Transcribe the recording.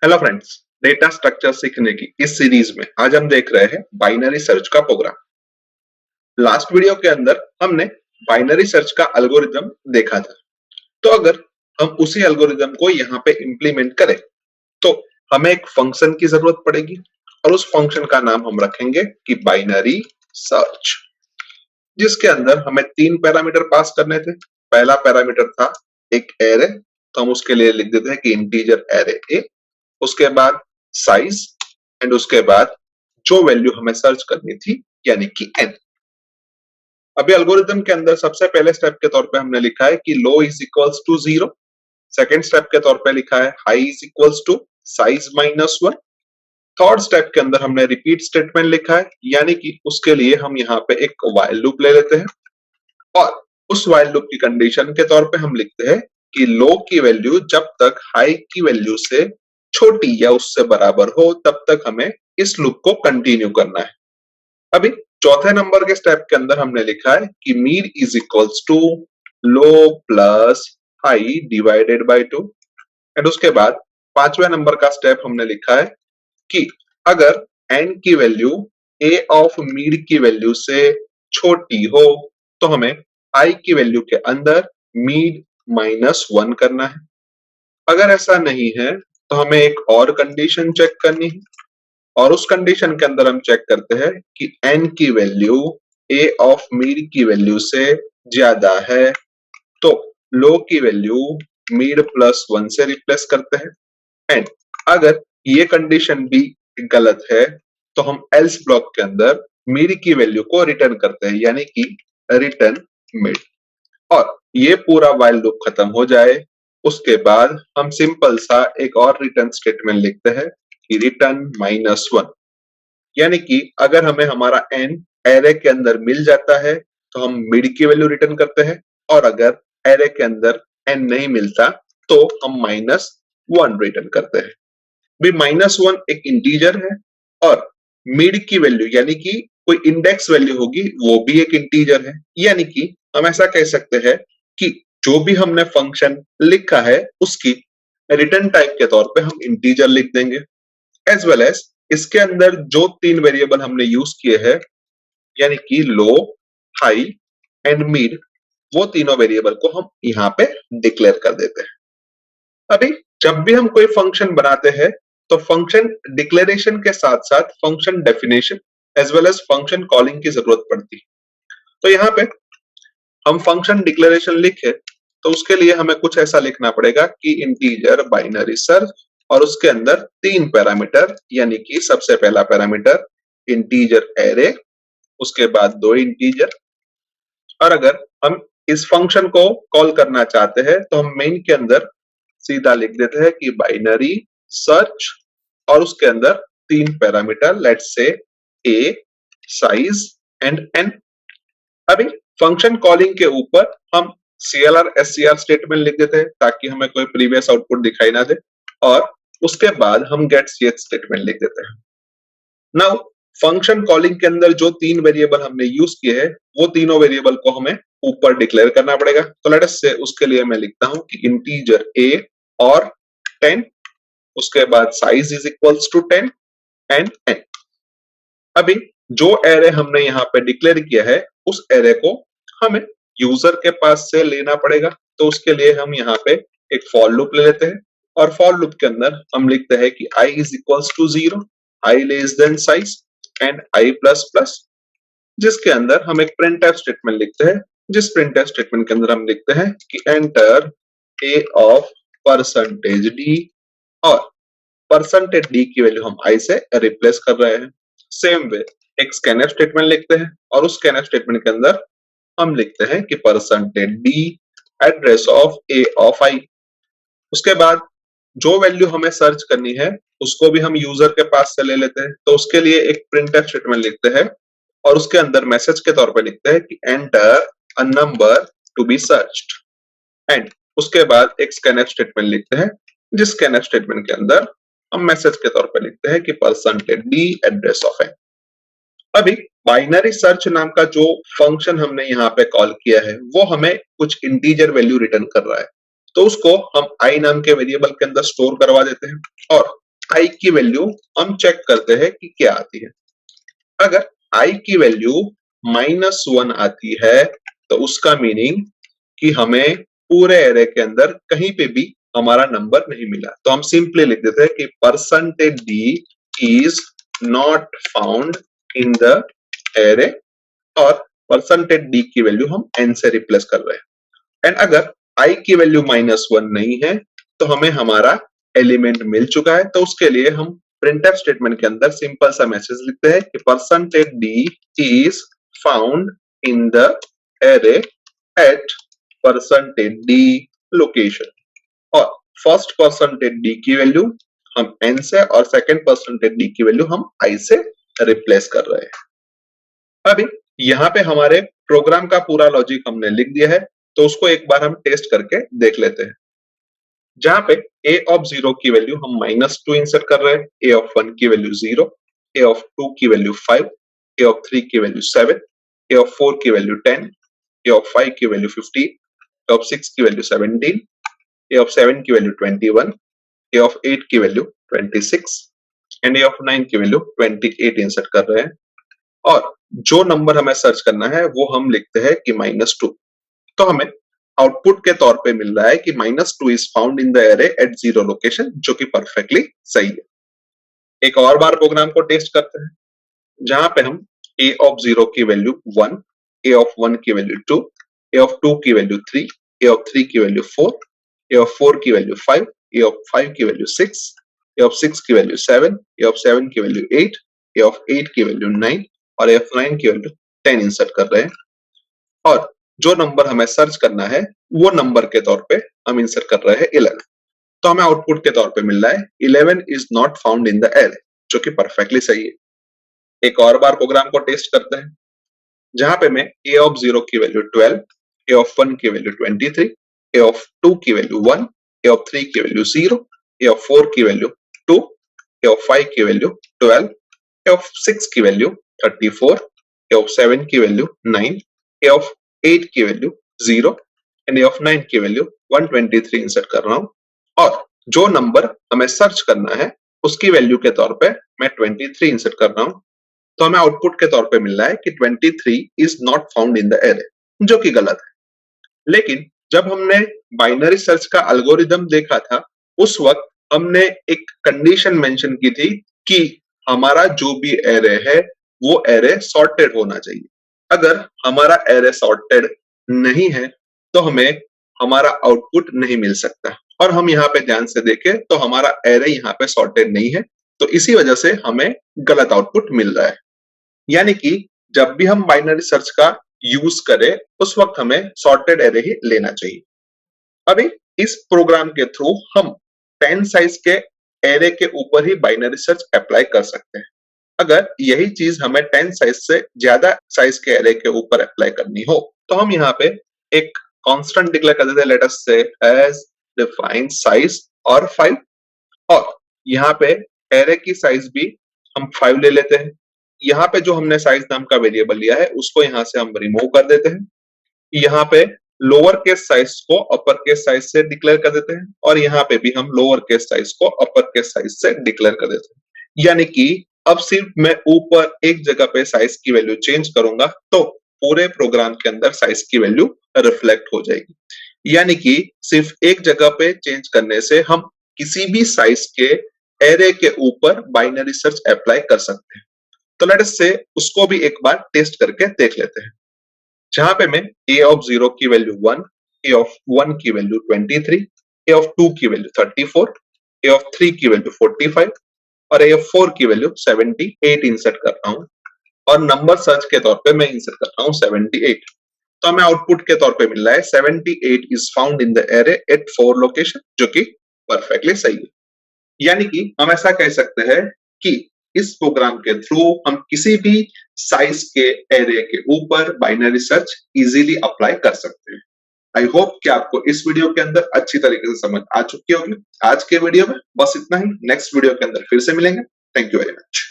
Hello friends, data structure सीखने की इस सीरीज में आज हम देख रहे हैं बाइनरी सर्च का प्रोग्राम। लास्ट वीडियो के अंदर हमने बाइनरी सर्च का एल्गोरिदम देखा था। तो अगर हम उसी एल्गोरिदम को यहाँ पे इंप्लीमेंट करें तो हमें एक फंक्शन की जरूरत पड़ेगी और उस फंक्शन का नाम हम रखेंगे कि बाइनरी सर्च, जिसके अंदर हमें तीन पैरामीटर पास करने थे। पहला पैरामीटर था एक एरे, तो हम उसके लिए लिख देते हैं कि इंटीजर एरे ए। उसके बाद साइज एंड उसके बाद जो वैल्यू हमें सर्च करनी थी यानी कि n। अभी एल्गोरिथम के अंदर सबसे पहले स्टेप के तौर पे हमने लिखा है कि low is equals to 0। Second step के तौर पे लिखा है high is equals to size minus 1। Third step के अंदर हमने रिपीट स्टेटमेंट लिखा है, यानी कि उसके लिए हम यहाँ पे एक व्हाइल लूप ले लेते हैं और उस व्हाइल लूप की कंडीशन के तौर पे हम लिखते हैं कि लो की वैल्यू जब तक हाई की वैल्यू से छोटी या उससे बराबर हो तब तक हमें इस लूप को कंटिन्यू करना है। अभी चौथे नंबर के स्टेप के अंदर हमने लिखा है कि mean is equals to low plus high divided by 2। And उसके बाद पांचवें नंबर का स्टेप हमने लिखा है कि अगर n की वैल्यू a ऑफ मीड की वैल्यू से छोटी हो तो हमें i की वैल्यू के अंदर मीड माइनस 1 करना है। अगर ऐसा नहीं है तो हमें एक और कंडीशन चेक करनी है और उस कंडीशन के अंदर हम चेक करते हैं कि n की वैल्यू a ऑफ मीड की वैल्यू से ज्यादा है तो लो की वैल्यू मीड प्लस 1 से रिप्लेस करते हैं। एंड अगर ये कंडीशन भी गलत है तो हम एल्स ब्लॉक के अंदर मीड की वैल्यू को रिटर्न करते हैं, यानी कि रिटर्न मिड। और ये पूरा व्हाइल लूप खत्म हो जाए उसके बाद हम सिंपल सा एक और रिटर्न स्टेटमेंट लिखते हैं कि रिटर्न माइनस 1, यानी कि अगर हमें हमारा n एरे के अंदर मिल जाता है तो हम मिड की वैल्यू रिटर्न करते हैं और अगर एरे के अंदर n नहीं मिलता तो हम माइनस 1 रिटर्न करते हैं। भी माइनस 1 एक इंटीजर है और मिड की वैल्यू यानी कि कोई इंडेक्स वैल्यू होगी वो भी एक इंटीजर है, यानी कि हम ऐसा कह सकते हैं कि जो भी हमने फंक्शन लिखा है उसकी रिटर्न टाइप के तौर पे हम इंटीजर लिख देंगे। एज वेल एज इसके अंदर जो तीन वेरिएबल हमने यूज किए हैं यानी कि लो, हाई एंड मिड, वो तीनों वेरिएबल को हम यहाँ पे डिक्लेयर कर देते हैं। अभी जब भी हम कोई फंक्शन बनाते हैं तो फंक्शन डिक्लेरेशन के साथ साथ function definition as well as function calling की जरूरत पड़ती है। तो यहाँ पे हम फंक्शन डिक्लेरेशन लिखे तो उसके लिए हमें कुछ ऐसा लिखना पड़ेगा कि इंटीजर बाइनरी सर्च और उसके अंदर तीन पैरामीटर, यानी कि सबसे पहला पैरामीटर इंटीजर एरे, उसके बाद दो इंटीजर। और अगर हम इस फंक्शन को कॉल करना चाहते हैं तो हम मेन के अंदर सीधा लिख देते हैं कि बाइनरी सर्च और उसके अंदर तीन parameter, let's say a, size and n। अभी फंक्शन कॉलिंग के ऊपर हम CLR SCR स्टेटमेंट लिख देते हैं ताकि हमें कोई प्रीवियस आउटपुट दिखाई ना दे और उसके बाद हम गेट ch स्टेटमेंट लिख देते हैं। नाउ फंक्शन कॉलिंग के अंदर जो तीन वेरिएबल हमने यूज किए हैं वो तीनों वेरिएबल को हमें ऊपर डिक्लेयर करना पड़ेगा। तो लेट अस से उसके लिए मैं लिखता हूं कि इंटीजर a और 10, उसके बाद size is equals to 10 and n। अभी जो एरे हमने यहाँ पे डिक्लेयर किया है उस एरे को हमें यूजर के पास से लेना पड़ेगा। तो उसके लिए हम यहाँ पे एक फॉर लूप ले लेते हैं और फॉर लूप के अंदर हम लिखते हैं कि i is equals to 0, i less than size and i plus plus, जिसके अंदर हम एक प्रिंटफ स्टेटमेंट लिखते हैं, जिस प्रिंटफ स्टेटमेंट के अंदर हम लिखते हैं कि enter a of percentage d और परसेंटेज d की वैल्यू हम i से रिप्लेस कर रहे हैं। सेम वे एक स्कैनफ स्टेटमेंट लिखते हैं और उस स्कैनफ स्टेटमेंट के अंदर हम लिखते हैं कि percentage d address of a of i। उसके बाद जो वैल्यू हमें सर्च करनी है उसको भी हम यूजर के पास से ले लेते हैं। तो उसके लिए एक प्रिंटफ स्टेटमेंट लिखते हैं और उसके अंदर मैसेज के तौर पे लिखते हैं कि enter a number to be searched and उसके बाद एक स्कैनफ स्टेटमेंट लिखते हैं, जिस स्कैनफ स्टेटमेंट के अंदर हम मैसेज के तौर पे लिखते हैं कि percentage d address of n। अभी बाइनरी सर्च नाम का जो फंक्शन हमने यहाँ पे कॉल किया है वो हमें कुछ इंटीजर वैल्यू रिटर्न कर रहा है, तो उसको हम i नाम के वेरिएबल के अंदर स्टोर करवा देते हैं और i की वैल्यू हम चेक करते हैं कि क्या आती है। अगर i की वैल्यू -1 आती है तो उसका मीनिंग कि हमें पूरे एरे के अंदर कहीं पे भी हमारा नंबर नहीं मिला, तो हम सिंपली लिख देते हैं कि percentage D is not found in the array, और परसेंटेज डी की वैल्यू हम n से रिप्लेस कर रहे हैं। एंड अगर i की वैल्यू -1 नहीं है तो हमें हमारा एलिमेंट मिल चुका है, तो उसके लिए हम प्रिंटफ स्टेटमेंट के अंदर सिंपल सा मैसेज लिखते हैं कि percentage D is found in the array at percentage D location, और फर्स्ट परसेंटेज डी की वैल्यू हम n से और सेकंड परसेंटेज डी की वैल्यू हम i से रिप्लेस कर रहे हैं। अभी यहाँ पे हमारे प्रोग्राम का पूरा लॉजिक हमने लिख दिया है, तो उसको एक बार हम टेस्ट करके देख लेते हैं। जहां पे a ऑफ 0 की वैल्यू हम -2 इंसर्ट कर रहे हैं, a ऑफ 1 की वैल्यू 0, a ऑफ 2 की वैल्यू 5, a ऑफ 3 की वैल्यू 7, a ऑफ 4 की वैल्यू 10, a ऑफ 5 की वैल्यू 15, a ऑफ 6 की वैल्यू 17, a ऑफ 7 की वैल्यू 21, a ऑफ 8 की वैल्यू 26 एंड a ऑफ 9 की वैल्यू 28 इंसर्ट कर रहे हैं, और जो नंबर हमें सर्च करना है वो हम लिखते हैं कि -2। तो हमें आउटपुट के तौर पे मिल रहा है कि -2 is found in the array at 0 location, जो कि परफेक्टली सही है। एक और बार प्रोग्राम को टेस्ट करते हैं, जहां पे हम a ऑफ 0 की वैल्यू 1, a ऑफ 1 की वैल्यू 2, a ऑफ 2 की वैल्यू 3, a ऑफ 3 की वैल्यू 4, a ऑफ 4 की वैल्यू 5, a ऑफ 5 की वैल्यू 6, a ऑफ 6 की वैल्यू 7, a ऑफ 7 की वैल्यू 8, a ऑफ 8 की वैल्यू 9 और a ऑफ 9 की वैल्यू 10 इंसर्ट कर रहे हैं, और जो नंबर हमें सर्च करना है वो नंबर के तौर पे हम इंसर्ट कर रहे हैं 11। तो हमें आउटपुट के तौर पे मिल रहा है 11 is not found in the array, जो कि परफेक्टली सही है। एक और बार प्रोग्राम को टेस्ट करते हैं, जहां पे मैं a ऑफ 0 की वैल्यू 12, a ऑफ 1 की वैल्यू 23, a ऑफ 2 की वैल्यू 1, a ऑफ 3 की वैल्यू 0, a ऑफ 4 की वैल्यू 2, a ऑफ 5 की वैल्यू 12, a ऑफ 6 की वैल्यू 34, a ऑफ 7 की वैल्यू 9, a ऑफ 8 की वैल्यू 0 एंड a ऑफ 9 की वैल्यू 123 इंसर्ट कर रहा हूं, और जो नंबर हमें सर्च करना है उसकी वैल्यू के तौर पे मैं 23 इंसर्ट कर रहा हूं। तो हमें आउटपुट के तौर पे मिल रहा है कि 23 is not found in the array, जो कि गलत है। लेकिन जब हमने बाइनरी सर्च का एल्गोरिदम देखा था, उस वक्त हमने एक कंडीशन मेंशन की थी कि हमारा जो भी एरे है वो एरे सॉर्टेड होना चाहिए। अगर हमारा एरे सॉर्टेड नहीं है तो हमें हमारा आउटपुट नहीं मिल सकता, और हम यहाँ पे ध्यान से देखें तो हमारा एरे यहाँ पे सॉर्टेड नहीं है, तो इसी वजह से हमें गलत आउटपुट मिल रहा है। यानी कि जब भी हम बाइनरी सर्च का यूज करें उस वक्त हमें सॉर्टेड एरे ही लेना चाहिए। अभी इस प्रोग्राम के थ्रू हम 10 साइज के एरे के ऊपर ही बाइनरी सर्च अप्लाई कर सकते हैं। अगर यही चीज हमें 10 साइज से ज्यादा साइज के एरे के ऊपर अप्लाई करनी हो तो हम यहाँ पे एक कांस्टेंट डिक्लेयर कर देते हैं, लेट अस से एज डिफाइन साइज और 5, और यहाँ पे एरे की साइज भी हम 5 ले लेते हैं। यहाँ पे जो हमने साइज नाम का वेरिएबल लिया है उसको यहाँ से हम रिमूव कर देते हैं। यहाँ पे लोअर केस साइज को अपर केस साइज से डिक्लेयर कर देते हैं, और यहाँ पे भी हम लोअर केस साइज को अपर केस साइज से डिक्लेयर कर देते हैं। यानी कि अब सिर्फ मैं ऊपर एक जगह पे साइज की वैल्यू चेंज करूंगा तो पूरे प्रोग्राम के अंदर साइज की वैल्यू रिफ्लेक्ट हो जाएगी। यानी कि सिर्फ एक जगह पे चेंज करने से हम किसी भी साइज के एरे के ऊपर बाइनरी सर्च अप्लाई कर सकते हैं। तो लेट अस से उसको भी एक बार टेस्ट करके देख लेते हैं, जहां पे मैं a ऑफ 0 की वैल्यू 1, a ऑफ 1 की वैल्यू 23, a ऑफ 2 की वैल्यू 34, a ऑफ 3 की वैल्यू 45 और a ऑफ 4 की वैल्यू 78 इंसर्ट कर रहा हूं, और नंबर सर्च के तौर पे मैं इंसर्ट कर रहा हूं 78। तो हमें आउटपुट के तौर पे मिल रहा है 78 is found in the array at 4 location, जो कि परफेक्टली सही है। यानी कि हम ऐसा कह सकते हैं कि इस प्रोग्राम के थ्रू हम किसी भी साइज के एरे के ऊपर बाइनरी सर्च इजीली अप्लाई कर सकते हैं। आई होप कि आपको इस वीडियो के अंदर अच्छी तरीके से समझ आ चुकी होगी। आज के वीडियो में बस इतना ही, नेक्स्ट वीडियो के अंदर फिर से मिलेंगे। Thank you very much.